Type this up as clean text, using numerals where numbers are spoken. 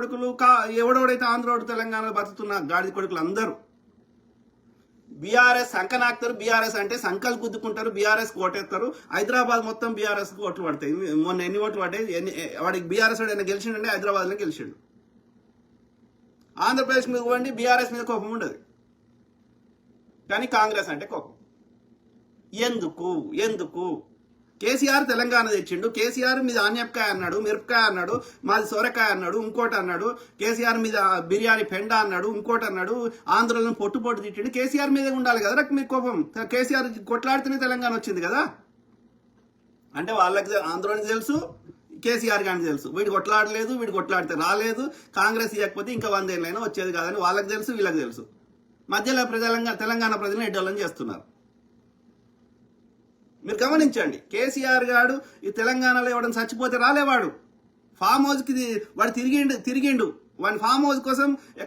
కొడుకులు ఎవడెవడైతే ఆంధ్రోడు తెలంగాణలో బతుకుతున్న గాడిద కొడుకులు అందరూ బీఆర్ఎస్ సంకనాక్తారు. బీఆర్ఎస్ అంటే సంకలు గుద్దుకుంటారు, బీఆర్ఎస్ ఓటేస్తారు. హైదరాబాద్ మొత్తం బీఆర్ఎస్ ఓట్లు పడతాయి. మొన్న ఎన్ని ఓట్లు పడ్డాయి? వాడికి బీఆర్ఎస్ వాడు గెలిచిండే హైదరాబాద్ లో గెలిచిండు. ఆంధ్రప్రదేశ్ మీద పోండి, బీఆర్ఎస్ మీద కోపం ఉండదు, కానీ కాంగ్రెస్ అంటే కోపం. ఎందుకు కేసీఆర్ తెలంగాణ తెచ్చిండు. కేసీఆర్ మీద ఆన్యపకాయ అన్నాడు, మిరపకాయ అన్నాడు, మాది సొరకాయ అన్నాడు, ఇంకోటి అన్నాడు. కేసీఆర్ మీద బిర్యానీ పెండ అన్నాడు, ఇంకోటి అన్నాడు. ఆంధ్రలో పొట్టు తిట్టిండు. కేసీఆర్ మీద ఉండాలి కదా మీకు కోపం. కేసీఆర్ కొట్లాడితేనే తెలంగాణ వచ్చింది కదా. అంటే వాళ్ళకి ఆంధ్రానికి తెలుసు, కేసీఆర్ గారికి తెలుసు, వీడు కొట్లాడలేదు, వీడు కొట్లాడితే రాలేదు, కాంగ్రెస్ ఇవ్వకపోతే ఇంకా 100 ఏళ్ళైనా వచ్చేది కాదని వాళ్ళకి తెలుసు, వీళ్ళకి తెలుసు. మధ్యలో తెలంగాణ ప్రజలను ఎడ్డోళ్ళని చేస్తున్నారు. మీరు గమనించండి, కేసీఆర్ గారు ఈ తెలంగాణలో ఎవడని చచ్చిపోతే రాలేవాడు. ఫామ్ హౌస్కి వాడు తిరిగిండు. వాడి ఫామ్ హౌస్ కోసం